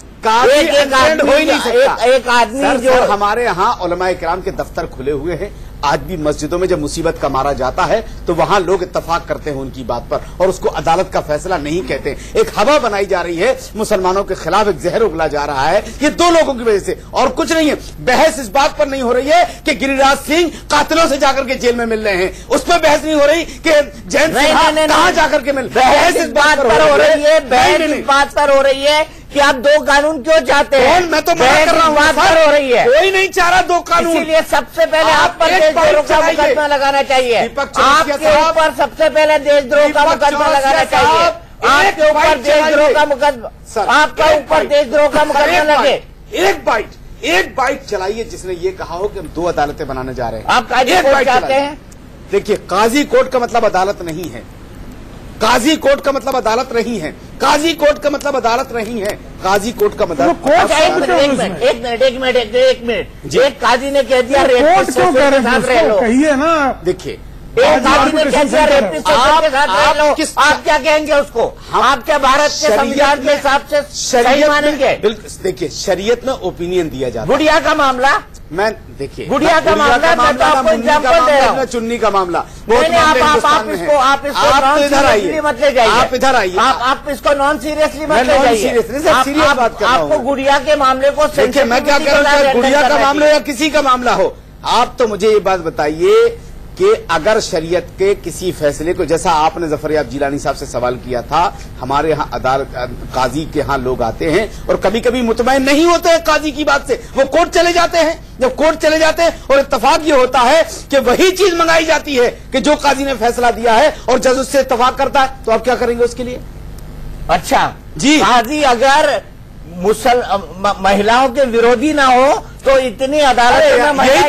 हो ही नहीं सकता। एक आदमी जो हमारे यहाँ उलमाए किराम के दफ्तर खुले हुए हैं, आज भी मस्जिदों में जब मुसीबत का मारा जाता है तो वहां लोग इत्तेफाक करते हैं उनकी बात पर और उसको अदालत का फैसला नहीं कहते। एक हवा बनाई जा रही है, मुसलमानों के खिलाफ एक जहर उगला जा रहा है, ये दो लोगों की वजह से और कुछ नहीं है। बहस इस बात पर नहीं हो रही है कि गिरिराज सिंह कातिलों से जाकर के जेल में मिल रहे हैं, उस पर बहस नहीं हो रही कि जैन सिन्हा कहां जाकर के मिल। बहस इस बात पर हो रही है, बहस इस बात पर हो रही है कि आप दो कानून क्यों चाहते हैं? मैं तो मना कर रहा हूं, बात पर हो रही है, कोई नहीं चाह रहा दो कानून। इसीलिए सबसे पहले आप पर देशद्रोह का मुकदमा लगाना चाहिए, आपके ऊपर सबसे पहले देशद्रोह का मुकदमा लगाना चाहिए, आपके ऊपर देशद्रोह का मुकदमा, आपका ऊपर देशद्रोह का मुकदमा लगे। एक बाइट चलाइए जिसने ये कहा हो कि हम दो अदालतें बनाने जा रहे हैं। आप काजी कोर्ट चाहते हैं? देखिए, काजी कोर्ट का मतलब अदालत नहीं है, काजी कोर्ट का मतलब अदालत नहीं है, काजी कोर्ट का मतलब अदालत नहीं है, काजी कोर्ट का मतलब कोर्ट। एक मिनट, एक काजी ने कह दिया रेपिस्ट के साथ रह लो, कहिए ना। देखिए, एक काजी ने कह दिया रेपिस्ट के साथ रह लो, आप क्या कहेंगे उसको? आप क्या भारत के संविधान के हिसाब से सही मानेंगे? बिल्कुल। देखिए, शरीयत में ओपिनियन दिया जाता है। गुड़िया का मामला, मैं देखिए गुड़िया का मामला, मैं तो आपको एग्जाम्पल दे रहा हूँ, चुन्नी का मामला। आप इसको नॉन सीरियसली मत ले जाइए, आप इधर आइए, आप इसको नॉन सीरियसली मत ले जाइए, सीरियस बात कर रहा हूँ। आपको गुड़िया के मामले को मैं क्या कह रहा हूँ, गुड़िया का मामला या किसी का मामला हो, आप तो मुझे ये बात बताइए कि अगर शरीयत के किसी फैसले को, जैसा आपने जफरयाब जिलानी साहब से सवाल किया था, हमारे यहाँ अदालत काजी के यहाँ लोग आते हैं और कभी कभी मुतमईन नहीं होते हैं काजी की बात से, वो कोर्ट चले जाते हैं। जब कोर्ट चले जाते हैं और इत्तफाक ये होता है कि वही चीज मंगाई जाती है कि जो काजी ने फैसला दिया है और जज उससे इत्तफाक करता है, तो आप क्या करेंगे उसके लिए? अच्छा जी, काजी अगर महिलाओं के विरोधी ना हो तो इतनी अदालत में यही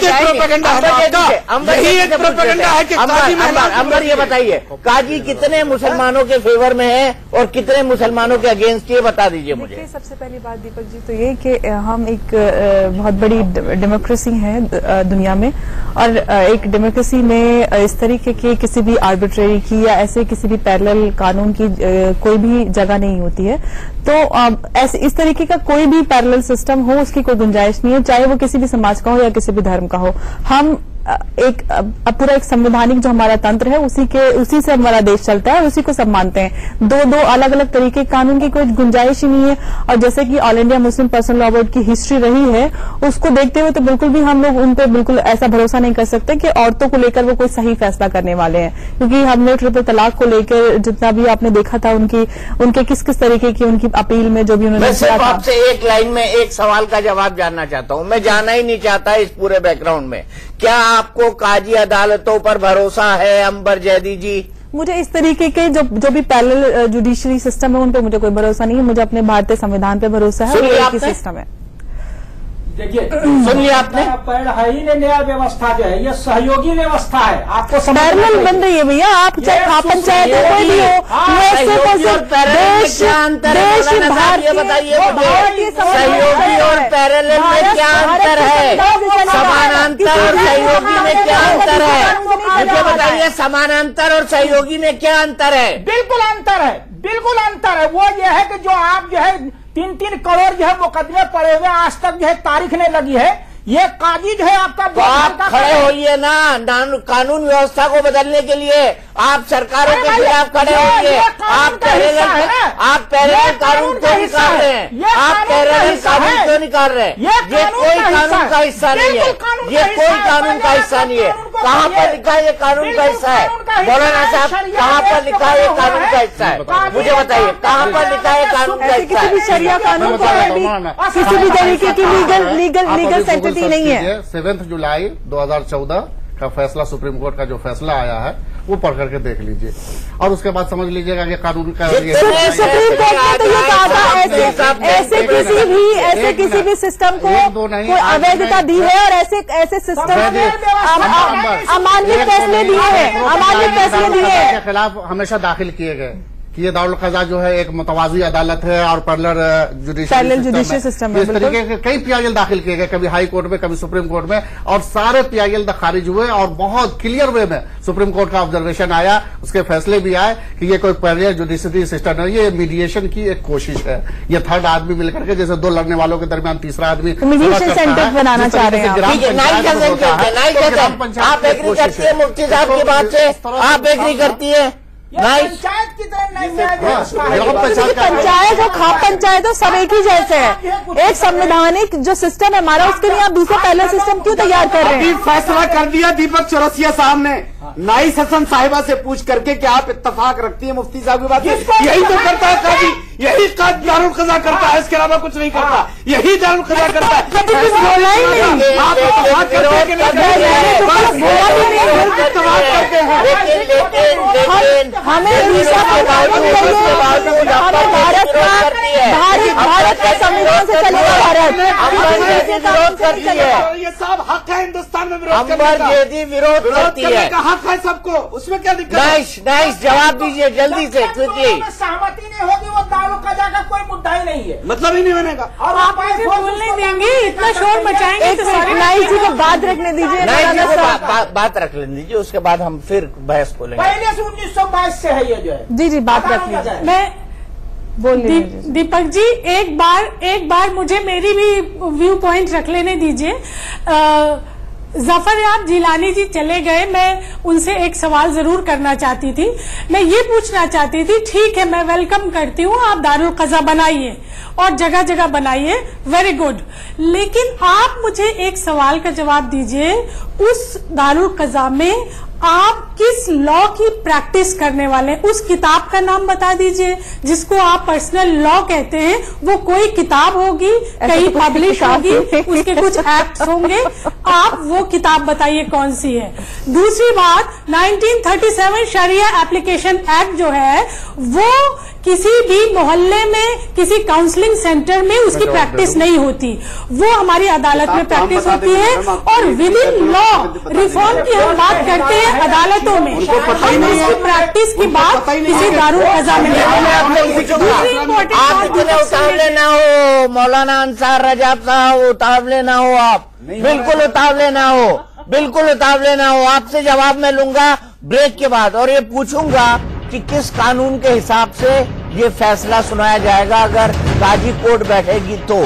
एक प्रोपेगेंडा है कि अंबर ये बताइए काजी कितने मुसलमानों के फेवर में है और कितने मुसलमानों के अगेंस्ट, ये बता दीजिए मुझे। सबसे पहली बात दीपक जी तो ये कि हम एक बहुत बड़ी डेमोक्रेसी है दुनिया में, और एक डेमोक्रेसी में इस तरीके के किसी भी आर्बिट्रेरी की या ऐसे किसी भी पैरेलल कानून की कोई भी जगह नहीं होती है। तो ऐसे इस तरीके का कोई भी पैरेलल सिस्टम हो उसकी कोई गुंजाइश नहीं है, चाहे वो किसी भी समाज का हो या किसी भी धर्म का हो। हम पूरा एक संवैधानिक जो हमारा तंत्र है उसी से हमारा देश चलता है और उसी को सब मानते हैं। दो अलग अलग तरीके कानून की कोई गुंजाइश ही नहीं है। और जैसे कि all India Muslim personal law board की हिस्ट्री रही है, उसको देखते हुए तो बिल्कुल भी हम लोग उन पर बिल्कुल ऐसा भरोसा नहीं कर सकते कि औरतों को लेकर वो कोई सही फैसला करने वाले हैं, क्योंकि हमने ट्रिपल तलाक को लेकर जितना भी आपने देखा था उनके किस किस तरीके की उनकी अपील में जो भी उन्होंने किया था। आपसे एक लाइन में एक सवाल का जवाब जानना चाहता हूं, मैं जाना ही नहीं चाहता इस पूरे बैकग्राउंड में। क्या आपको काजी अदालतों पर भरोसा है अंबर जैदी जी? मुझे इस तरीके के जो भी पैरेलल जुडिशरी सिस्टम है उन पर मुझे कोई भरोसा नहीं है। मुझे अपने भारतीय संविधान पे भरोसा है, वो एक ही सिस्टम है। देखिए सुनिए आपने है ही नहीं, न्याय व्यवस्था जो है ये सहयोगी व्यवस्था है। आपको पैरेलल बन रही है भैया, आप चाहे खाप पंचायत कोई भी हो, सहयोगी और पैरेलल में क्या अंतर है? ये बताइए मुझे, सहयोगी और पैरेलल में क्या अंतर है? समानांतर और सहयोगी में क्या अंतर है? मुझे बताइए, समानांतर और सहयोगी में क्या अंतर है? बिल्कुल अंतर है, बिल्कुल अंतर है। वो ये है कि जो आप जो है 3-3 करोड़ जो है मुकदमे पड़े हुए आज तक जो है तारीख नहीं लगी है, ये काजी जो है आपका तो आप खड़े होइए ना कानून व्यवस्था को बदलने के लिए, आप सरकारों के खिलाफ खड़े होइए। आप पैरेलल कानून क्यों निकाल रहे हैं? आप पैरेलल कानून क्यों निकाल रहे हैं? ये कोई कानून का हिस्सा नहीं है, ये कोई कानून का हिस्सा नहीं है। कहाँ पर लिखा है ये कानून का हिस्सा है? मौलाना साहब कहाँ पर लिखा है ये कानून का हिस्सा है? मुझे बताइए कहाँ पर लिखा है कानून का हिस्सा है? किसी भी शरिया कानून को किसी भी तरीके की लीगल सेंटिटी नहीं है। 7 जुलाई 2014 का फैसला, सुप्रीम कोर्ट का जो फैसला आया है वो पढ़ करके देख लीजिए और उसके बाद समझ लीजिएगा कि कानून का सुप्रीम कोर्ट ने तो ये कहा था ऐसे किसी भी सिस्टम को कोई अवैधता दी है और ऐसे सिस्टम अमान्य फैसले दिए हैं, अमान्य फैसले दिए हैं के खिलाफ हमेशा दाखिल किए गए कि ये दारुल क़ज़ा जो है एक मुतवाज़ी अदालत है और पैरेलल जुडिशरी सिस्टम है। इस तरीके के कई पीआईएल दाखिल किए गए, कभी हाई कोर्ट में कभी सुप्रीम कोर्ट में, और सारे पीआईएल खारिज हुए और बहुत क्लियर वे में सुप्रीम कोर्ट का ऑब्जर्वेशन आया, उसके फैसले भी आए कि ये कोई पैरेलल जुडिशरी सिस्टम है, ये मीडिएशन की एक कोशिश है। ये थर्ड आदमी मिलकर के, जैसे 2 लड़ने वालों के दरमियान तीसरा आदमी मीडिएशन सेंटर बनाना चाह रहे हैं। आप एग्री करती है मुफ्ती साहब की बात से? आप एग्री करती है? पंचायत की तरह पंचायत और खाप पंचायत तो सब एक ही जैसे है। एक संवैधानिक जो सिस्टम है हमारा, उसके लिए आप दूसरा पहला सिस्टम क्यों तैयार कर रहे हैं? फैसला कर दिया दीपक चौरसिया साहब ने नाइस हसन साहिबा से पूछ करके कि आप इत्तफाक रखती है मुफ्ती साहब की बात? यही तो करता है काजी, यही दारुल क़ज़ा करता है, इसके अलावा कुछ नहीं करता, यही दारुल क़ज़ा करता है। हमें भारत के संविधान से चलेगा, विरोध करती है। ये सब हक है हिंदुस्तान में अंबर जैदी विरोध करती है, हक है सबको, उसमें क्या दिक्कत? नाइस जवाब दीजिए जल्दी से, क्योंकि सहमति नहीं होगी वो दारुल क़ज़ा का कोई मुद्दा ही नहीं है, मतलब ही नहीं बनेगा। और आप बोलने देंगे, इतना शोर मचाएंगे तो नाइस जी को बात रखने दीजिए, बात रख लेने दीजिए, उसके बाद हम फिर बहस खोलेंगे। पहले से 1922 से है ये जो है। जी बात रख लीजिए। मैं दीपक जी एक बार मुझे मेरी भी व्यू पॉइंट रख लेने दीजिए। जफरयाब जिलानी जी चले गए, मैं उनसे एक सवाल जरूर करना चाहती थी। मैं ये पूछना चाहती थी, ठीक है मैं वेलकम करती हूँ, आप दारुल क़ज़ा बनाइए और जगह जगह बनाइए, वेरी गुड, लेकिन आप मुझे एक सवाल का जवाब दीजिए, उस दारुल क़ज़ा में आप किस लॉ की प्रैक्टिस करने वाले हैं, उस किताब का नाम बता दीजिए जिसको आप पर्सनल लॉ कहते हैं। वो कोई किताब होगी, कहीं पब्लिश होगी, उसके कुछ एक्ट्स होंगे, आप वो किताब बताइए कौन सी है। दूसरी बात, 1937 शरिया एप्लीकेशन एक्ट जो है वो किसी भी मोहल्ले में, किसी काउंसलिंग सेंटर में उसकी प्रैक्टिस नहीं होती, वो हमारी अदालत में प्रैक्टिस होती है। और विद इन लॉ रिफॉर्म की हम बात करते हैं अदालतों में, हम उसकी प्रैक्टिस की बात किसी दारुल क़ज़ा में नहीं। आप इतने उतावले ना हो मौलाना अंसार रजा साहब, उतावले ना हो आप, बिल्कुल उतावले ना हो, बिल्कुल उतावले ना हो। आपसे जवाब मैं लूंगा ब्रेक के बाद, और ये पूछूंगा कि किस कानून के हिसाब से ये फैसला सुनाया जाएगा अगर काजी कोर्ट बैठेगी तो।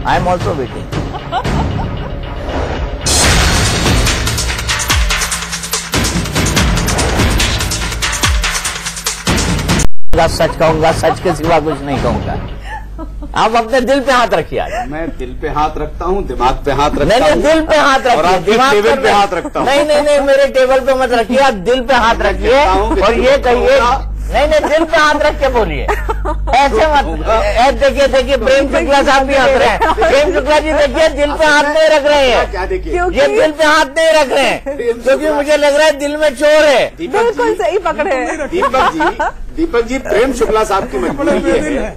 I am also waiting. सच कहूंगा, सच के सिवा कुछ नहीं कहूंगा। आप अपने दिल पे हाथ रखिए आज। मैं दिल पे हाथ रखता हूँ, दिमाग पे हाथ रखता हूँ। नहीं, दिल पे हाथ रखिए, दिमाग टेबल पे हाथ रखता हूँ। नहीं, मेरे टेबल पे मत रखिए, आप दिल पे हाथ रखिए और ये कहिए, नहीं, दिल पे हाथ रख के बोलिए, ऐसे मत। देखिए प्रेम शुक्ला साहब भी हंस रहे हैं। प्रेम शुक्ला जी देखिए दिल पे हाथ नहीं रख रहे हैं, क्या देखिए, ये दिल पे हाथ नहीं रख रहे हैं क्योंकि मुझे लग रहा है दिल में चोर है। बिल्कुल सही पकड़े दीपक जी, प्रेम शुक्ला साहब की मजबूरी है,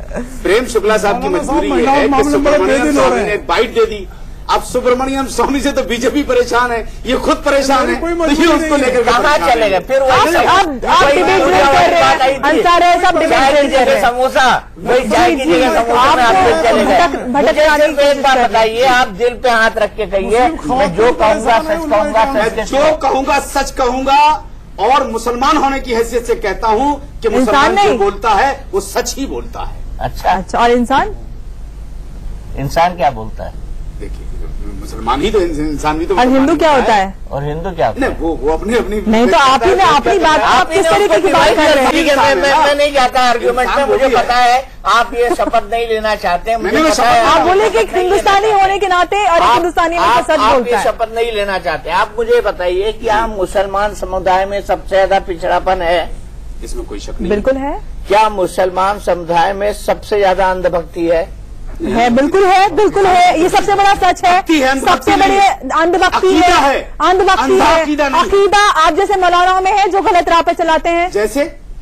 प्रेम शुक्ला साहब की मजबूरी है कि सुब्रमण्यम स्वामी ने बाइट दे दी। अब सुब्रमण्यम स्वामी से तो बीजेपी परेशान है, ये खुद परेशान है, तो ये उसको लेकर कहाँ चले गए फिर? समोसा वही चाय की जगह समोसा में आप चले गए। एक बात बताइए, आप दिल पे हाथ रख के कहिए, मैं जो कहूँगा सच कहूँगा, मैं जो कहूँगा सच कहूँगा, और मुसलमान होने की हैसियत से कहता हूँ कि मुसलमान जो बोलता है वो सच ही बोलता है। अच्छा, और इंसान क्या बोलता है? देखिए, मुसलमान ही तो इंसान भी तो। और हिंदू क्या होता है? और हिंदू क्या होता है? नहीं, वो अपनी नहीं, तो आप ही ने अपनी बात, आप किस तरीके की बात कर रहे हैं? मैं नहीं जाता आर्ग्यूमेंट में, मुझे पता है आप ये शपथ नहीं लेना चाहते हैं, मुझे पता है। आप बोले कि हिंदुस्तानी होने के नाते और हिंदुस्तानी में सच बोलता है। शपथ नहीं लेना चाहते। आप मुझे बताइए कि क्या मुसलमान समुदाय में सबसे ज्यादा पिछड़ापन है? इसमें कोई शक नहीं। बिल्कुल है। क्या मुसलमान समुदाय में सबसे ज्यादा अंधभक्ति है? बिल्कुल है, बिल्कुल है, ये सबसे बड़ा सच है। सबसे बड़ी अंधभक्ति है, अंधभक्ति है, अकीदा आप जैसे मौलानाओं में है जो गलत राह पे चलाते हैं।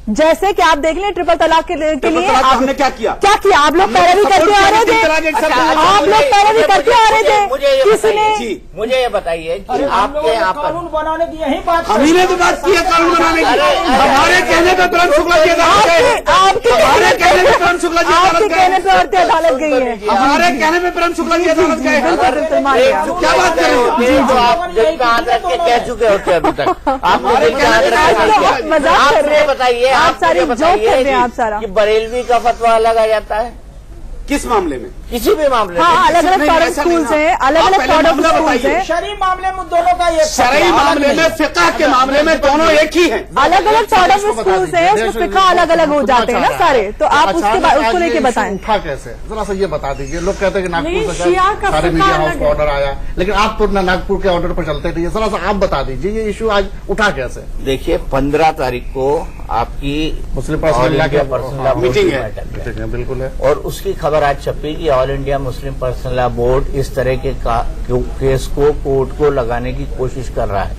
जैसे कि आप देख लें ट्रिपल तलाक के लिए आपने क्या किया? आप लोग पैरवी करके आ रहे थे, आप लोग पैरवी करके आ रहे थे। किसने? मुझे ये बताइए कि आपके यहाँ पर कानून बनाने की यही बात, हमही ने तो बात की है कानून बनाने की। हमारे कहने पे प्रेम शुक्ला जी अदालत गए, हमारे कहने पे प्रेम शुक्ला जी अदालत गए, अदालत गई है, हमारे कहने पे प्रेम शुक्ला जी अदालत गए। क्या बात कर रहे हैं? जो आप दिल पे हाथ रख के कह चुके होते अभी तक, आप दिल पे हाथ रख के आपने बताइए, आप सारे जोक कर रहे हैं आप सारा कि बरेलवी का फतवा लगा जाता है किस मामले में? किसी भी मामले में। हाँ, अलग अलग फॉरम स्कूल से, अलग अलग फॉरम स्कूल से। शरई मामले में दोनों का ये, शरई मामले में, फिक़ह के मामले में दोनों एक ही हैं। अलग अलग फॉरम स्कूल से उसमें फिक़ह अलग अलग हो जाते हैं ना सारे, तो आप उसके बाद उसको लेके बताएं। उठा कैसे, जरा सा ये बता दीजिए। लोग कहते हैं कि नागपुर से सारे मीडिया हाउस का ऑर्डर आया, लेकिन आप तो नागपुर के ऑर्डर पर चलते थे। जरा सा आप बता दीजिए ये इशू आज उठा कैसे? देखिए, 15 तारीख को आपकी मुस्लिम पर्सनल मीटिंग है, बिल्कुल है, और उसकी खबर आज छपी कि all India Muslim personal law board इस तरह के केस को कोर्ट को लगाने की कोशिश कर रहा है,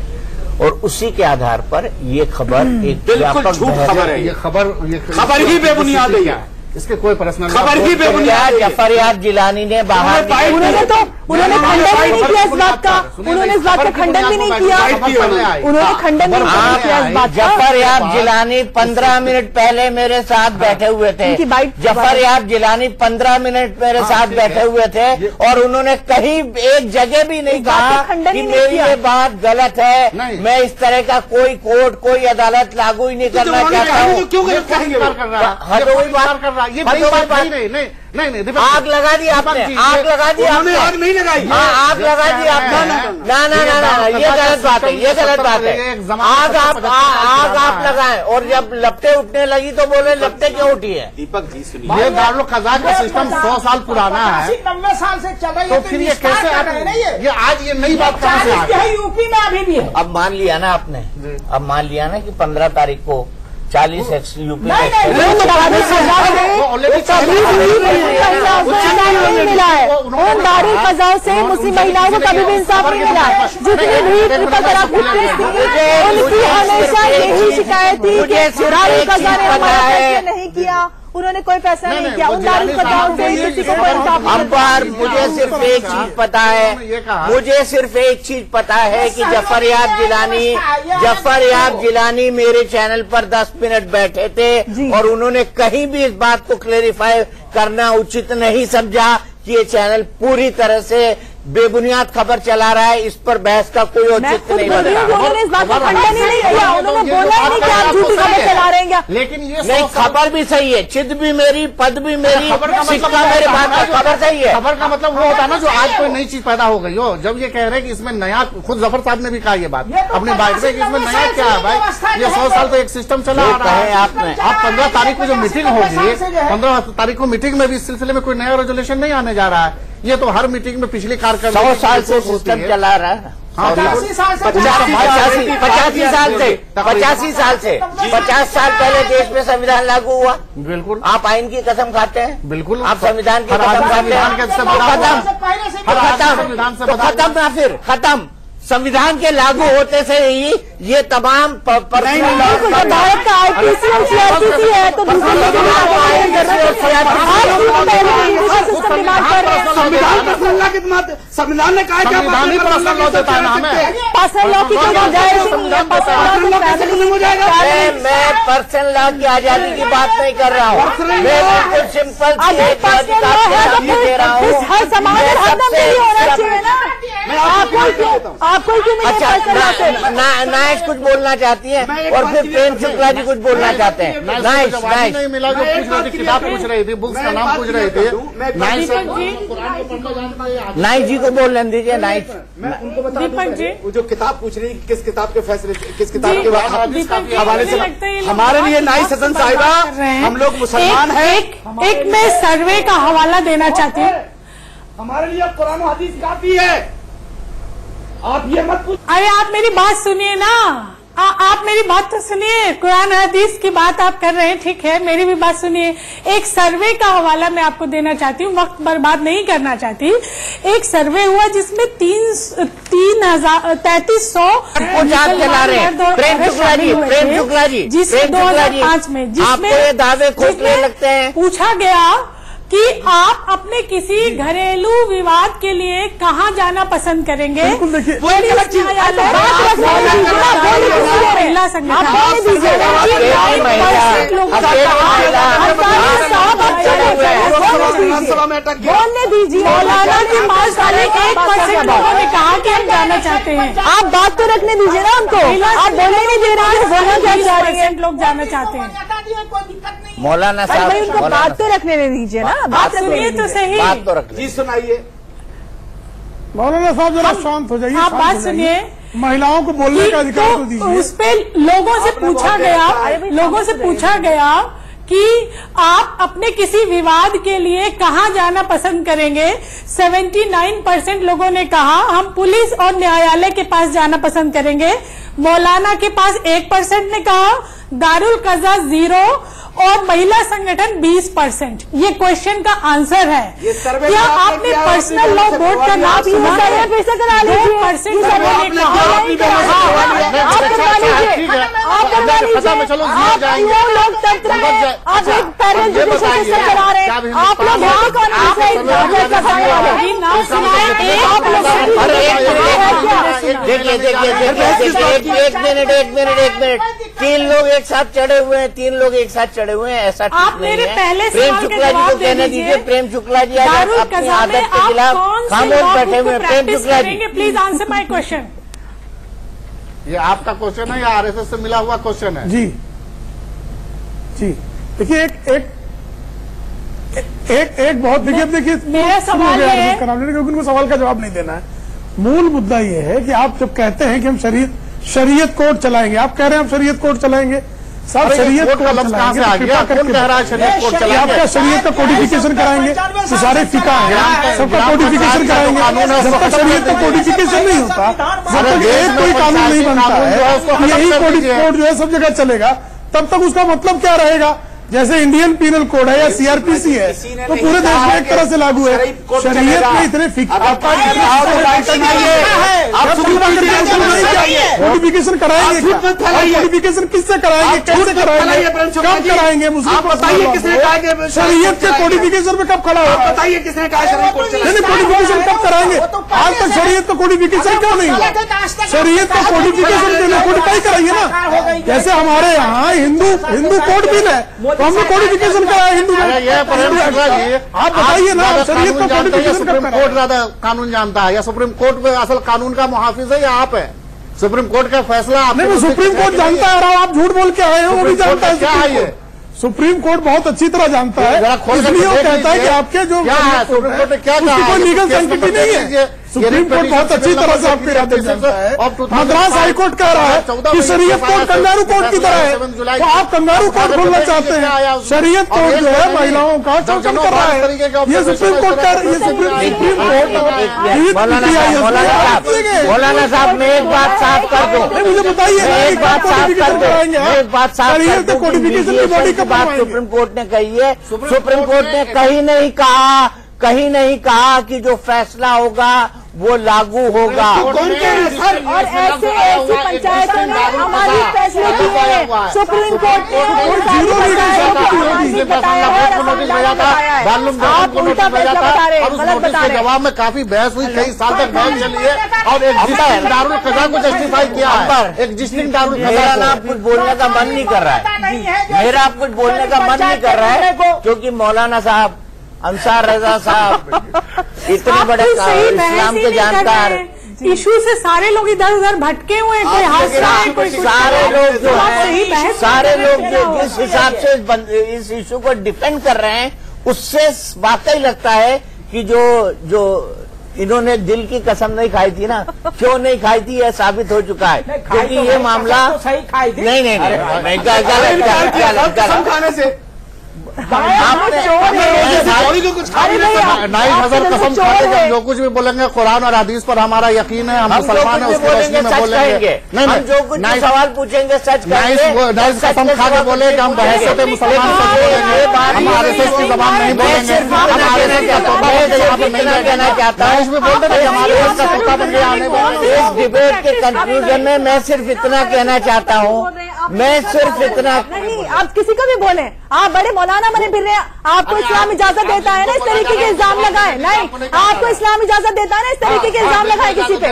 और उसी के आधार पर ये खबर एक बिल्कुल झूठ खबर है। ये खबर ही बेबुनियाद है, इसके कोई पर्सनल खबर ही बेबुनियाद। जफर जिलानी ने बाहर उन्होंने खंडन भी नहीं किया इस बात का, उन्होंने इस बात का खंडन भी नहीं किया, उन्होंने खंडन नहीं किया इस बात का। जफर जिलानी 15 मिनट पहले मेरे साथ बैठे हुए थे, जफर जिलानी 15 मिनट मेरे साथ बैठे हुए थे, और उन्होंने कहीं एक जगह भी नहीं कहा कि मेरी ये बात गलत है, मैं इस तरह का कोई कोर्ट कोई अदालत लागू ही नहीं करना चाहता हूँ। क्यों गलत कहेंगे? ये नहीं आग लगा दी आपने, आग लगा दी आपने, आग नहीं लगाई, आग लगा दी आपने। ना, ये गलत बात है, ये गलत बात है। आग आप लगाए और जब लपटें उठने लगी तो बोले लपटें क्यों उठी है? दीपक जी सुनिए, ये दारुल क़ज़ा का सिस्टम 100 साल पुराना है, 90 साल से चल रही है, तो फिर ये कैसे ये आज ये नई बात कहाँ से आ गई? यूपी में अभी भी है। अब मान लिया ना आपने, अब मान लिया ना कि 15 तारीख को 40 यूपी मिला है उन दारुल क़ज़ा से मुस्लिम महिलाओं को कभी भी इंसाफ नहीं मिला है। जितनी भी ट्रिपल तलाक की उनकी हमेशा यही शिकायत थी कि दारुल क़ज़ा ने हमारा फैसला नहीं किया, उन्होंने कोई फैसला नहीं किया। उन दारुल क़ज़ा से किसी को कोई इंसाफ नहीं मिला। मुझे सिर्फ एक चीज पता है, मुझे सिर्फ एक चीज पता है कि जफर याब जिलानी मेरे चैनल पर 10 मिनट बैठे थे और उन्होंने कहीं भी इस बात को क्लेरिफाई करना उचित नहीं समझा कि ये चैनल पूरी तरह से बेबुनियाद खबर चला रहा है, इस पर बहस का कोई औचित्य नहीं बन रहा। उन्होंने इस बात का खंडन ही नहीं किया, उन्होंने बोला ही नहीं कि आप झूठी खबर चला रहे हैं। लेकिन ये नहीं, खबर भी सही है, चिद भी मेरी, पद भी मेरी, सिक्का मेरे बात का, खबर सही है। खबर का मतलब वो होता है ना जो आज कोई नई चीज पैदा हो गई हो। जब ये कह रहे हैं कि इसमें नया, खुद जफर साहब ने भी कहा ये बात अपने बाइट में कि इसमें नया क्या है भाई, ये 100 साल तो एक सिस्टम चला आ रहा है। आप 15 तारीख को जो मीटिंग होगी, 15 तारीख को मीटिंग में भी इस सिलसिले में कोई नया रेजोल्यूशन नहीं आने जा रहा है। ये तो हर मीटिंग में पिछली कार्यक्रम 100 साल से सिस्टम चला रहा है। 85 साल से 50 साल पहले देश में संविधान लागू हुआ। बिल्कुल। आप आइन की कसम खाते हैं? बिल्कुल। आप संविधान की कसम खाते हैं? खत्म ना, फिर खत्म। संविधान के लागू होते से ही ये तमाम भारत का आईपीसी और सीआरपीसी है तो संविधान ने कहा मैं पर्सनल लॉ की आजादी की बात नहीं कर रहा हूँ, मैं बिल्कुल सिंपल दे रहा हूँ। हर समाज में हरदम नहीं होना चाहिए ना। आपको क्यों नहीं? अच्छा, नाइस कुछ बोलना चाहती है और फिर प्रेम शुक्ला जी कुछ बोलना चाहते हैं। नाइस नहीं मिला, जो पूछ रही थी, किताब पूछ रही थी, बुक्स का नाम पूछ रहे थे। नाइस जी को बोलने दीजिए। नाइस दीपक जी, वो जो किताब पूछ रही है, किस किताब के फैसले, किस किताब के हवाले से? हमारे लिए नाइस हसन साहिबा, हम लोग मुसलमान हैं। एक मैं सर्वे का हवाला देना चाहती हूँ। हमारे लिए कुरान और हदीस काफी है, आप ये मत पूछ। अरे आप मेरी बात सुनिए ना, आप मेरी बात तो सुनिए। कुरान हदीस की बात आप कर रहे हैं, ठीक है, मेरी भी बात सुनिए। एक सर्वे का हवाला मैं आपको देना चाहती हूँ, वक्त बर्बाद नहीं करना चाहती। एक सर्वे हुआ जिसमें 3300 चला रहे हैं। प्रेम शुक्ला जी, जिसमें 2005 में, जिसमें ये दावे खोखले लगते हैं। पूछा गया कि आप अपने किसी घरेलू विवाद के लिए कहाँ जाना पसंद करेंगे? महिला संगठन बोलने दीजिए। मौलाना के पास वाले 1% लोगों ने कहा कि हम जाना चाहते हैं। आप बात तो रखने दीजिए ना उनको, आप बोलने नहीं दे रहे हैं। बोलना क्या चाह रही है? लोग जाना चाहते हैं। मौलाना साहब, भाई उनको बात तो रखने दीजिए ना, बात सुनिए तो सही। बात तो रखिए। जी सुनाइए। मौलाना साहब जरा शांत हो जाइए। आप बात सुनिए। महिलाओं को बोलने का अधिकार तो दीजिए। उस पे लोगों से पूछा गया कि आप अपने किसी विवाद के लिए कहाँ जाना पसंद करेंगे? 79% लोगों ने कहा हम पुलिस और न्यायालय के पास जाना पसंद करेंगे। मौलाना के पास 1% ने कहा, दारुल क़ज़ा 0 और महिला संगठन 20%। ये क्वेश्चन का आंसर है। क्या आपने पर्सनल लॉ बोर्ड का नाम सुना है? 2% लोगों ने कहा। आप एक पैरेलल जुडिशियल सिस्टम चला रहे हैं। आप लोग एक मिनट, 3 लोग एक साथ चढ़े हुए हैं, ऐसा आप मेरे पहले प्रेम शुक्ला जी को कहने दीजिए। प्रेम शुक्ला जी आज अपनी आदत के खिलाफ खामोश बैठे हुए हैं। Prem Shukla ji, please answer my question. ये आपका क्वेश्चन है या आरएसएस से मिला हुआ क्वेश्चन है? जी देखिए, एक बहुत देखिए मेरा सवाल है, क्योंकि उनको सवाल का जवाब नहीं देना है। मूल मुद्दा ये है कि आप जब कहते हैं कि हम शरीयत कोर्ट चलाएंगे, आप कह रहे हैं हम शरीयत कोर्ट चलाएंगे, साहब शरीयत कोर्ट कहां से आ गया? कौन कह रहा है शरीयत कोर्ट चलाएंगे? आपका शरीयत का कोडिफिकेशन कराएंगे, तो सारे फिका है सबका कोडिफिकेशन कराएंगे। जब तक शरीयत का कोडिफिकेशन नहीं होता, जब तक एक कोई कानून नहीं बनता है, यही कोड जो है सब जगह चलेगा, तब तक उसका मतलब क्या रहेगा? जैसे इंडियन पीनल कोड है या सीआरपीसी है, तो पूरे देश में एक तरह से लागू है। शरीयत में इतने कोडिफिकेशन कराएंगे, कोडिफिकेशन किससे कराएंगे, कैसे कराएंगे, कब कराएंगे? मुझे शरीयत के कोडिफिकेशन में कब खड़ा हो? बताइए किसने कहा कोडिफिकेशन कब कराएंगे? आज तक शरीयत का कोडिफिकेशन क्यों नहीं हुआ? शरीयत का कोडिफिकेशन कोडिफाई कराइए ना। जैसे हमारे यहाँ हिंदू कोड बिल है, तो हमने कोडिफिकेशन कराया हिंदू में। आप बताइए ना, शरीयत का कोडिफिकेशन सुप्रीम कोर्ट ज्यादा कानून जानता है या सुप्रीम कोर्ट में असल कानून का मुहाफिज है या आप है? सुप्रीम कोर्ट का फैसला नहीं, सुप्रीम कोर्ट जानता है और आप झूठ बोल के आए हो, वो भी जानता है। क्या है सुप्रीम कोर्ट बहुत अच्छी तरह जानता है, इसलिए वो कहता है कि आपके जो सुप्रीम कोर्ट ने क्या कोई लीगल सेंसिटिविटी नहीं है। सुप्रीम कोर्ट बहुत अच्छी तरह से आपके इरादे जानता है। मद्रास हाईकोर्ट कह रहा है कि शरीयत कोर्ट कंगारू कोर्ट की तरह है, तो आप कंगारू कोर्ट खोलना चाहते हैं। शरीयत कोर्ट जो है महिलाओं का शोषण कर रहा है, ये सुप्रीम कोर्ट का, ये सुप्रीम कोर्ट। मौलाना साहब मैं एक बात साफ कर दूं, मुझे बताइए एक बात साफ कर दो, एक बात साफ कर दूं। कोडिफिकेशन की बॉडी का बात सुप्रीम कोर्ट ने कही है, सुप्रीम कोर्ट ने कहीं नहीं कहा कि जो फैसला होगा वो लागू होगा। और ऐसी पंचायतों ने हमारी फैसले किए हैं, सुप्रीम कोर्ट ने जवाब में काफी बहस हुई, कई साल तक बहस चली है और एग्जिस्टिंग दारुल क़ज़ा को जस्टिफाई किया है। एग्जिस्टिंग दारुल क़ज़ा मेरा कुछ बोलने का मन नहीं कर रहा है, मेरा कुछ बोलने का मन नहीं कर रहा है, क्योंकि मौलाना साहब अंसार रजा साहब इतने बड़े इस्लाम के जानकार, इशू से सारे लोग इधर उधर भटके हुए हैं, कोई हंस रहा है, कोई सारे लोग जो है, सारे लोग जो जिस हिसाब से इस इशू को डिफेंड कर रहे हैं, उससे वाकई लगता है कि जो इन्होंने दिल की कसम नहीं खाई थी ना, क्यों नहीं खाई थी यह साबित हो चुका है। क्योंकि ये मामला सही खाई थी, नहीं कसम खाने से जो कुछ भी बोलेंगे कुरान और हदीस पर हमारा यकीन है, हम मुसलमान हैं, उसको रोशनी में बोलेंगे। हम जो कुछ सवाल पूछेंगे सच कहेंगे, कसम खा के बोले कि हम बहसत मुसलमान सच बोलेंगे, हम आरएसएस की जबान नहीं बोलेंगे, हम आरएसएस का तोता कहना चाहता हूँ, बोलते थे हमारे देश का तोता बन गया। इस डिबेट के कंक्लूजन में मैं सिर्फ इतना कहना चाहता हूँ, मैं सिर्फ इतना नहीं, आप किसी को भी बोले, आप बड़े मौलाना बने फिर रहे हैं, आपको इस्लाम इजाजत देता है ना इस तरीके के इल्जाम लगाए? नहीं, आपको इस्लाम इजाजत देता है ना इस तरीके के इल्जाम लगाए किसी पे,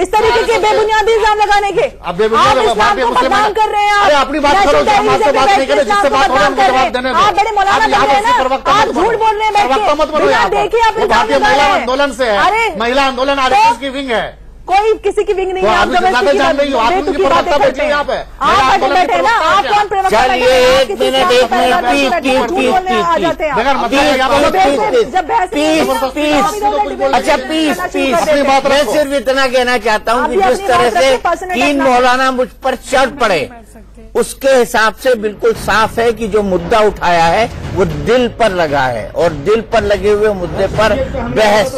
इस तरीके के बेबुनियादी इल्जाम लगाने के? आप इस्लाम को बदनाम कर रहे हैं, अपनी बात करो, बात नहीं करें, जिससे बात हो रहा है आप बड़े मौलाना बन रहे हैं ना, आप झूठ बोल रहे हैं, देखिए आप भारतीय महिला आंदोलन से है, महिला आंदोलन आरएसएस की विंग है, कोई किसी की विंग नहीं है। आप जान रही हो, आप बैठे ना, आप कौन प्रवक्ता? चलिए एक मिनट अच्छा पीस मैं सिर्फ इतना कहना चाहता हूँ कि जिस तरह से 3 मौलाना मुझ पर चढ़ पड़े, उसके हिसाब से बिल्कुल साफ है कि जो मुद्दा उठाया है वो दिल पर लगा है, और दिल पर लगे हुए मुद्दे पर बहस,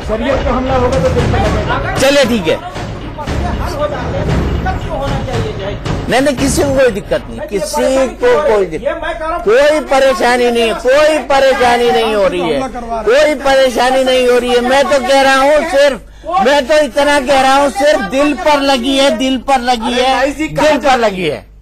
शरीयत का हमला होगा तो दिल पे लगेगा। चले ठीक है, नहीं किसी को कोई दिक्कत नहीं, किसी को कोई दिक्कत, कोई परेशानी नहीं है, कोई परेशानी नहीं हो रही है, कोई परेशानी नहीं हो रही है। मैं तो कह रहा हूँ सिर्फ, मैं तो इतना कह रहा हूँ सिर्फ दिल पर लगी है, दिल पर लगी है, दिल पर लगी है।